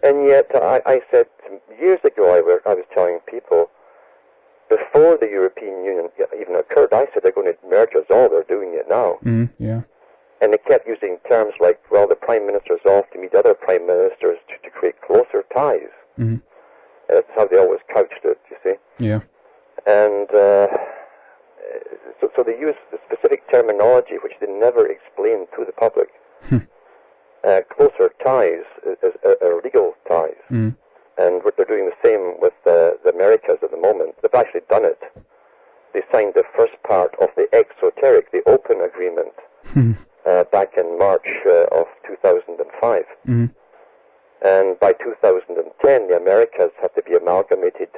And yet, I said years ago, I was telling people, before the European Union even occurred, I said they're going to merge us all. They're doing it now. Yeah. And they kept using terms like, well, the Prime Minister's off to meet other Prime Ministers to create closer ties. That's how they always couched it, you see. Yeah. And so they use the specific terminology which they never explain to the public. Closer ties are legal ties. And they're doing the same with the Americas at the moment. They've actually done it. They signed the first part of the exoteric, the open agreement, back in March of 2005. And by 2010, the Americas have to be amalgamated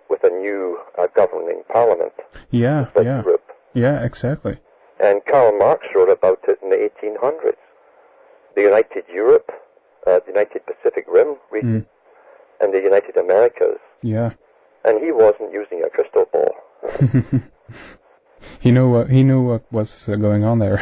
with a new governing parliament. Yeah, yeah. Europe. Yeah, exactly. And Karl Marx wrote about it in the 1800s. The United Europe, the United Pacific Rim region, and the United Americas. Yeah. And he wasn't using a crystal ball. He knew what was going on there.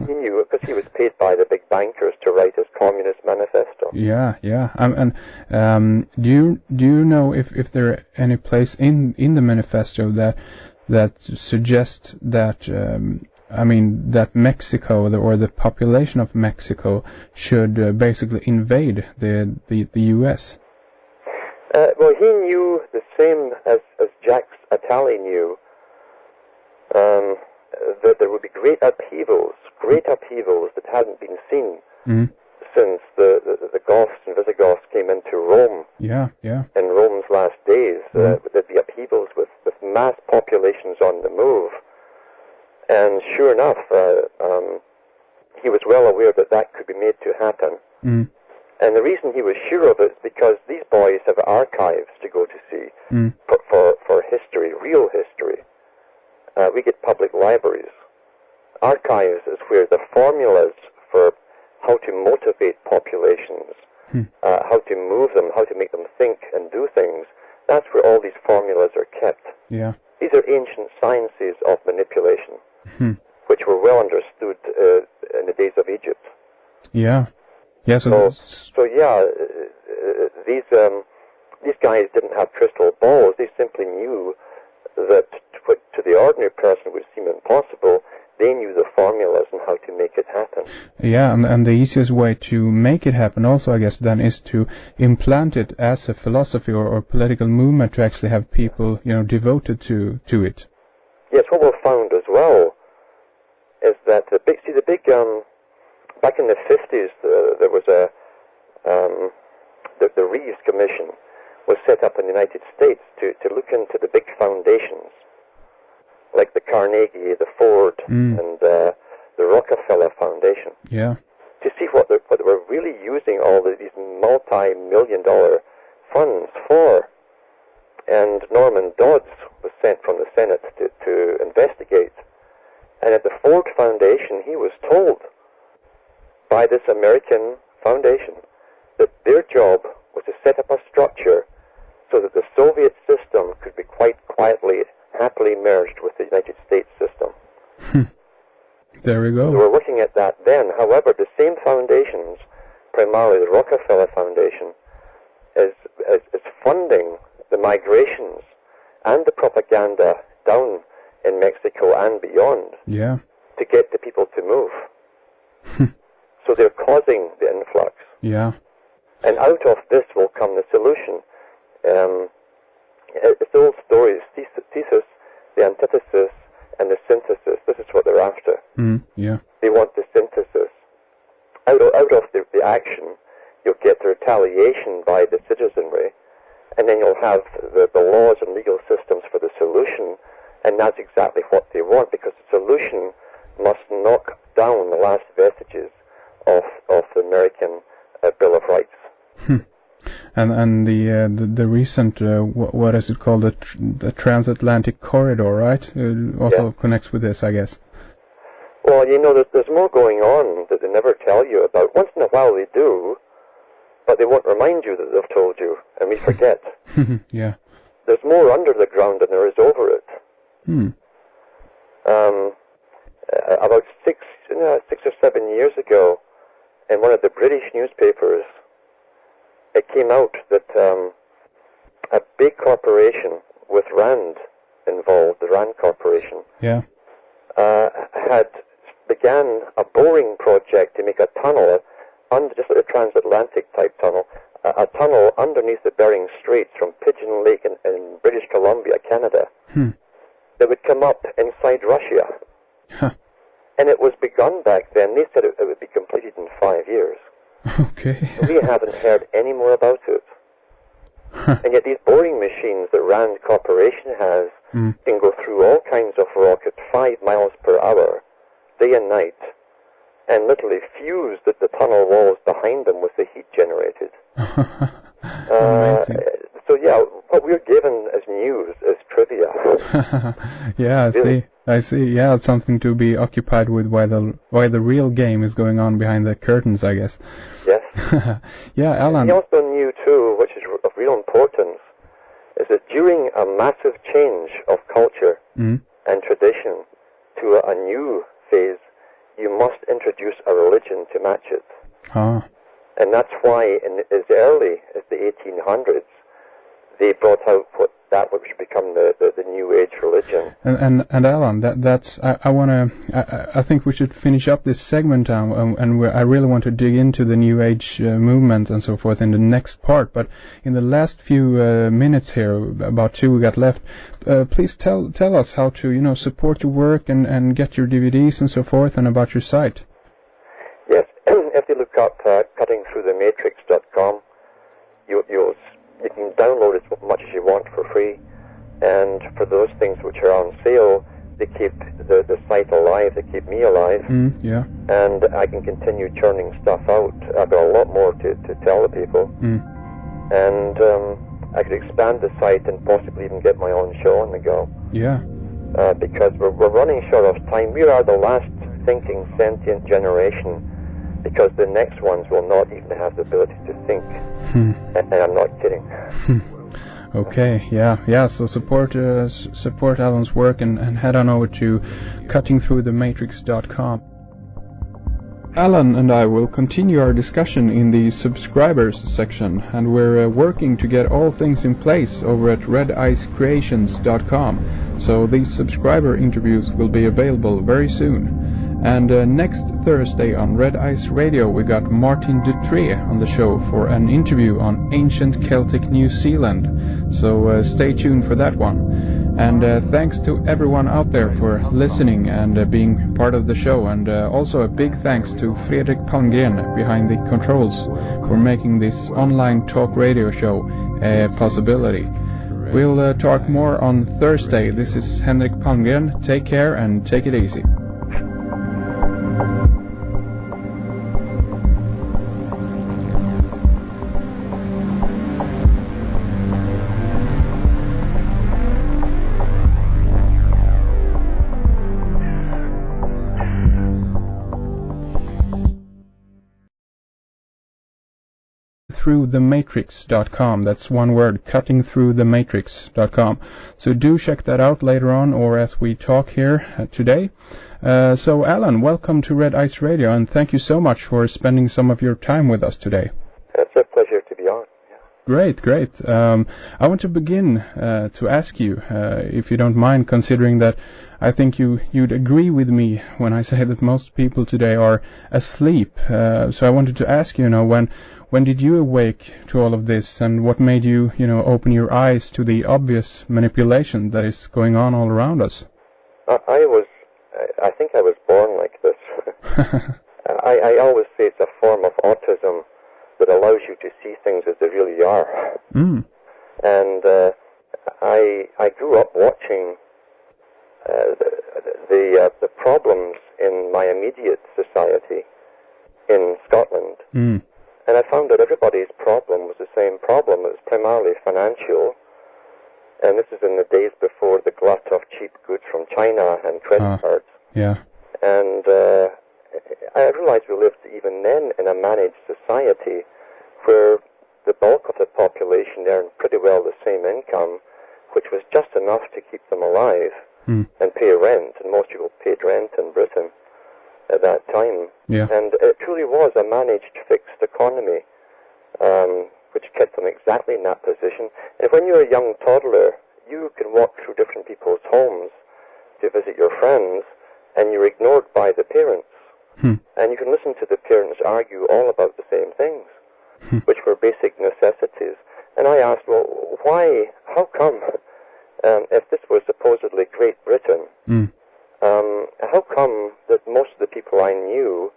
He knew it because he was paid by the big bankers to write his Communist Manifesto. Yeah, yeah. And do you know if there are any place in the manifesto that suggests that that Mexico or the population of Mexico should basically invade the U.S.? Well, he knew the same as Jacques Attali knew, that there would be great upheavals that hadn't been seen since the Goths and Visigoths came into Rome. Yeah, yeah. In Rome's last days, there'd be upheavals with mass populations on the move. And sure enough, he was well aware that could be made to happen. And the reason he was sure of it is because these boys have archives to go to see for history, real history. We get public libraries. Archives is where the formulas for how to motivate populations, how to move them, how to make them think and do things, that's where all these formulas are kept. Yeah. These are ancient sciences of manipulation, which were well understood in the days of Egypt. Yeah. Yeah, these guys didn't have crystal balls. They simply knew that what to the ordinary person would seem impossible, they knew the formulas and how to make it happen. Yeah, and the easiest way to make it happen also, I guess, then is to implant it as a philosophy or political movement, to actually have people, devoted to it. Yes, what we've found as well is that the big back in the 50s, there was the Reeves Commission was set up in the United States to look into the big foundations, like the Carnegie, the Ford, and the Rockefeller Foundation. Yeah. To see what they were really using all these multi-million-dollar funds for. And Norman Dodds was sent from the Senate to investigate. And at the Ford Foundation, he was told by this American foundation that their job was to set up a structure so that the Soviet system could be quite quietly, happily merged with the United States system. There we go. They were looking at that then. However, the same foundations, primarily the Rockefeller Foundation, is funding the migrations and the propaganda down in Mexico and beyond to get the people to move. So they're causing the influx. Yeah. And out of this will come the solution. It's the old stories, thesis, the antithesis, and the synthesis. This is what they're after. Yeah. They want the synthesis. Out of the action, you'll get the retaliation by the citizenry, and then you'll have the laws and legal systems for the solution, and that's exactly what they want, because the solution must knock down the last vestiges of the American Bill of Rights. And the recent what is it called, the transatlantic corridor, right? Also connects with this, I guess. Well, you know, there's more going on that they never tell you about. Once in a while they do, but they won't remind you that they've told you, and we forget. Yeah. There's more under the ground than there is over it. About six or 7 years ago, in one of the British newspapers, it came out that a big corporation with Rand involved, the Rand Corporation, had began a boring project to make a tunnel, just like a transatlantic type tunnel, a tunnel underneath the Bering Straits from Pigeon Lake in British Columbia, Canada, that would come up inside Russia. And it was begun back then. They said it would be completed in 5 years. Okay. We haven't heard any more about it. And yet these boring machines that Rand Corporation has can go through all kinds of rock at 5 miles per hour, day and night, and literally fuse the tunnel walls behind them with the heat generated. Amazing. So yeah, what we're given as news is trivia. Yeah, Really? I see. Yeah, it's something to be occupied with while the real game is going on behind the curtains, I guess. Yes. Yeah, Alan. We also knew too, which is of real importance, is that during a massive change of culture and tradition to a new phase, you must introduce a religion to match it. And that's why as early as the 1800s, they brought out that which become the New Age religion. And Alan, I think we should finish up this segment, and I really want to dig into the New Age movement and so forth in the next part. But in the last few minutes here, about 2 we got left, please tell us how to support your work and get your DVDs and so forth, and about your site. Yes, if you look up cuttingthroughthematrix.com, you can download as much as you want for free, and for those things which are on sale, they keep the site alive, they keep me alive, and I can continue churning stuff out. I've got a lot more to tell the people, and I could expand the site and possibly even get my own show on the go. Yeah. Because we're running short of time. We are the last thinking sentient generation, because the next ones will not even have the ability to think. And I'm not kidding. Okay, yeah. So support Alan's work and head on over to cuttingthroughthematrix.com. Alan and I will continue our discussion in the subscribers section, and we're working to get all things in place over at redicecreations.com. So these subscriber interviews will be available very soon. And next Thursday on Red Ice Radio we got Martin Dutré on the show for an interview on ancient Celtic New Zealand. So stay tuned for that one. And thanks to everyone out there for listening and being part of the show. And also a big thanks to Henrik behind the controls for making this online talk radio show a possibility. We'll talk more on Thursday. This is Henrik Palgmren. Take care and take it easy. Thematrix.com. That's one word, cuttingthroughthematrix.com. So do check that out later on, or as we talk here today. So Alan, welcome to Red Ice Radio, and thank you so much for spending some of your time with us today. It's a pleasure to be on. Yeah. Great, great. I want to begin to ask you, if you don't mind, considering that I think you'd agree with me when I say that most people today are asleep. So I wanted to ask you, when did you awake to all of this, and what made you, open your eyes to the obvious manipulation that is going on all around us? I think I was born like this. I always say it's a form of autism that allows you to see things as they really are. Mm. And I grew up watching the problems in my immediate society in Scotland. Mm. And I found that everybody's problem was the same problem. It was primarily financial. And this is in the days before the glut of cheap goods from China and credit cards. Yeah. And I realized we lived even then in a managed society where the bulk of the population earned pretty well the same income, which was just enough to keep them alive and pay rent. And most people paid rent in Britain at that time. Yeah. And it truly was a managed fixed economy, which kept them exactly in that position. And when you're a young toddler, you can walk through different people's homes to visit your friends, and you're ignored by the parents. And you can listen to the parents argue all about the same things, which were basic necessities. And I asked, well, why, how come, if this was supposedly Great Britain, how come that most of the people I knew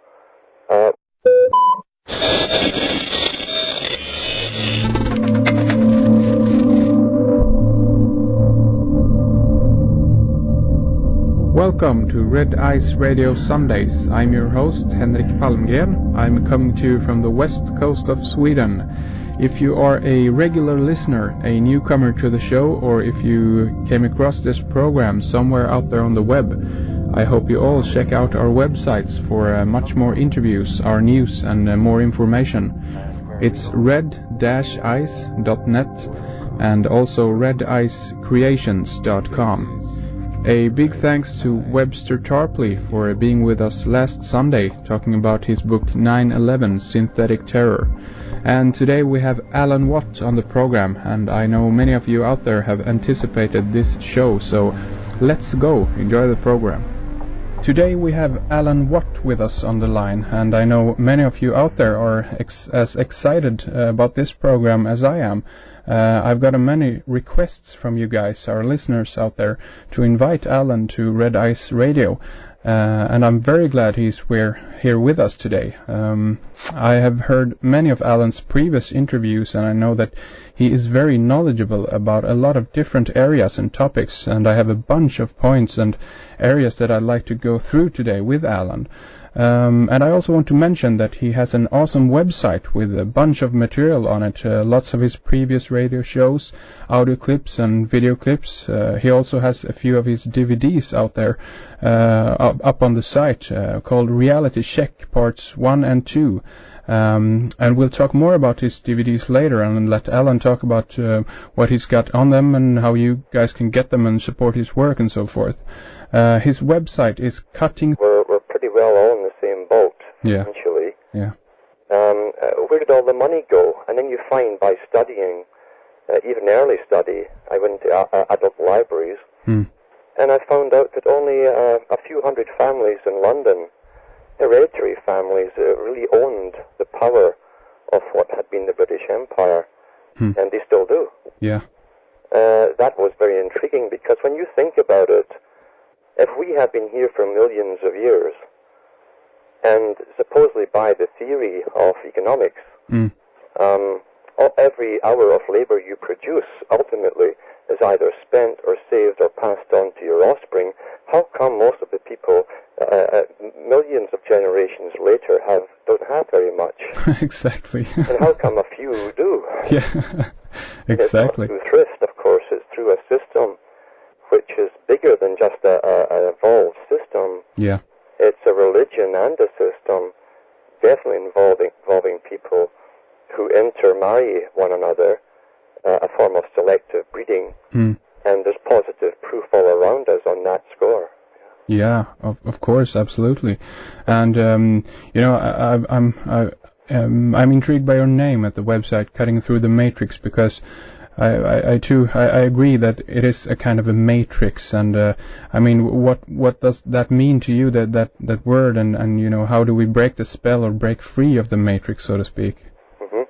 Welcome to Red Ice Radio Sundays. I'm your host, Henrik Palgmren. I'm coming to you from the west coast of Sweden. If you are a regular listener, a newcomer to the show, or if you came across this program somewhere out there on the web, I hope you all check out our websites for much more interviews, our news, and more information. It's red-ice.net and also redicecreations.com. A big thanks to Webster Tarpley for being with us last Sunday, talking about his book 9/11 Synthetic Terror. And today we have Alan Watt on the program, and I know many of you out there have anticipated this show, so let's go, enjoy the program. Today we have Alan Watt with us on the line, and I know many of you out there are as excited about this program as I am. I've got many requests from you guys, our listeners out there, to invite Alan to Red Ice Radio, and I'm very glad he's here with us today. I have heard many of Alan's previous interviews, and I know that he is very knowledgeable about a lot of different areas and topics, and I have a bunch of points and areas that I'd like to go through today with Alan. And I also want to mention that he has an awesome website with a bunch of material on it, lots of his previous radio shows, audio clips and video clips. He also has a few of his DVDs out there up on the site called Reality Check Parts 1 and 2. And we'll talk more about his DVDs later and let Alan talk about what he's got on them and how you guys can get them and support his work and so forth. His website is cutting... We're pretty well all in the same boat, essentially. Yeah. Where did all the money go? And then you find by studying, even early study, I went to adult libraries, and I found out that only a few hundred families in London, hereditary families, really owned the power of what had been the British Empire, and they still do. Yeah. That was very intriguing, because when you think about it, if we have been here for millions of years, and supposedly by the theory of economics, every hour of labor you produce ultimately is either spent or saved or passed on to your offspring, how come most of the people, millions of generations later, don't have very much? Exactly. And how come a few do? Yeah, exactly. It's not through thrift, of course, it's through a system which is bigger than just an evolved system. Yeah. It's a religion and a system, definitely involving people who intermarry one another, a form of selective breeding, and there's positive proof all around us on that score. Yeah, of course, absolutely. And I'm intrigued by your name at the website, Cutting Through the Matrix, because I too agree that it is a kind of a matrix, and I mean, what does that mean to you, that word, and you know, how do we break the spell or break free of the matrix, so to speak? Mm-hmm.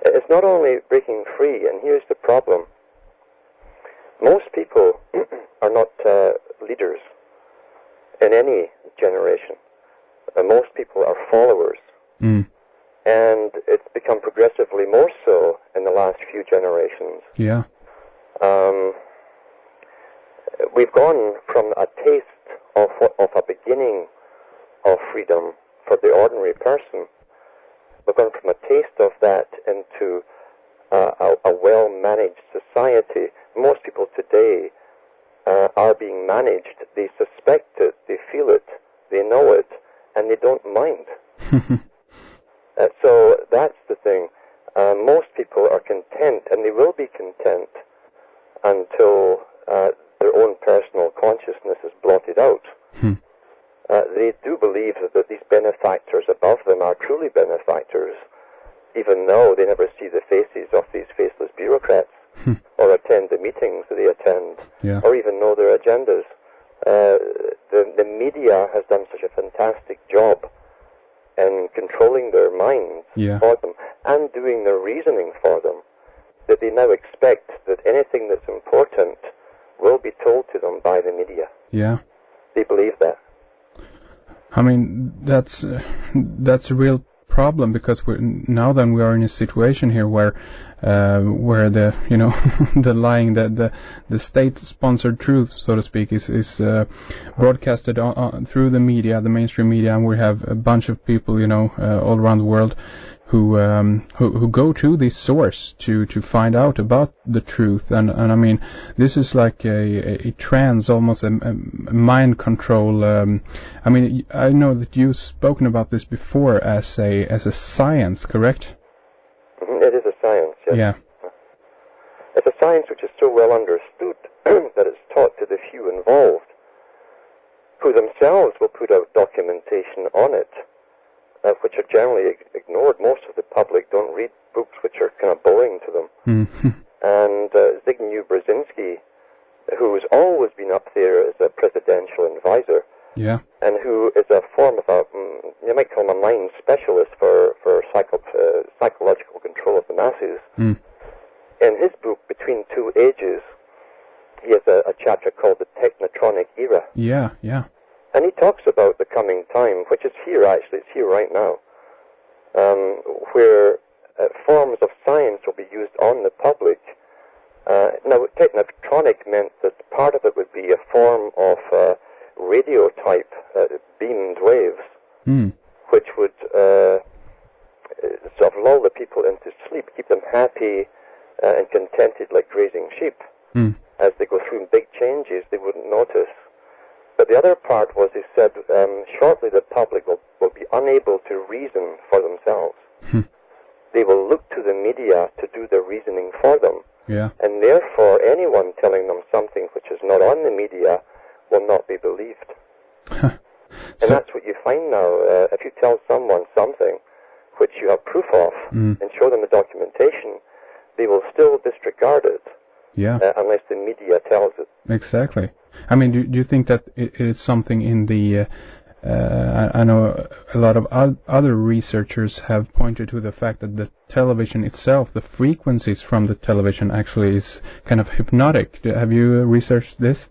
It's not only breaking free, and here's the problem. Most people are not leaders in any generation. Most people are followers. Mm. And it's become progressively more so in the last few generations. Yeah. We've gone from a taste of a beginning of freedom for the ordinary person. We've gone from a taste of that into a well-managed society. Most people today are being managed. They suspect it, they feel it, they know it, and they don't mind. So that's the thing. Most people are content, and they will be content until their own personal consciousness is blotted out. They do believe that these benefactors above them are truly benefactors, even though they never see the faces of these faceless bureaucrats, or attend the meetings that they attend, or even know their agendas. The media has done such a fantastic job in controlling their minds for them and doing their reasoning for them, that they now expect that anything that's important will be told to them by the media. Yeah. They believe that. I mean, that's a real problem, because now then we are in a situation here where the, you know, the lying, the state-sponsored truth, so to speak, is broadcasted through the media, the mainstream media, and we have a bunch of people, you know, all around the world who go to this source to find out about the truth, and I mean, this is like a trance, almost a mind control. I mean, I know that you've spoken about this before as a science, correct? It is a science, yes. Yeah. It's a science which is so well understood that it's taught to the few involved, who themselves will put out documentation on it, which are generally ignored. Most of the public don't read books which are kind of boring to them. And Zbigniew Brzezinski, who's always been up there as a presidential advisor, and who is a form of a, you might call him a mind specialist for psychological control of the masses. In his book, Between Two Ages, he has a chapter called The Technotronic Era. And he talks about the coming time, which is here actually, it's here right now, where forms of science will be used on the public. Now, technotronic meant that part of it would be a form of radio-type beamed waves, which would sort of lull the people into sleep, keep them happy and contented like grazing sheep. As they go through big changes, they wouldn't notice. But the other part was, he said, shortly the public will be unable to reason for themselves. They will look to the media to do their reasoning for them. And therefore, anyone telling them something which is not on the media will not be believed. And that's what you find now. If you tell someone something which you have proof of and show them the documentation, they will still disregard it unless the media tells it. Exactly. I mean, do you think that it is something in the... I know a lot of other researchers have pointed to the fact that the television itself, the frequencies from the television actually is kind of hypnotic. Have you researched this?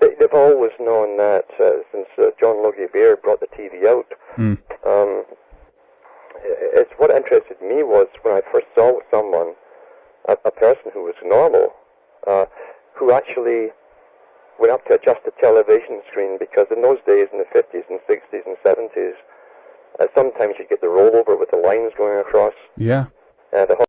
They've always known that since John Logie Baird brought the TV out. It's what interested me was when I first saw someone, a person who was normal, who actually went up to adjust the television screen, because in those days, in the 50s and 60s and 70s, sometimes you'd get the rollover with the lines going across. The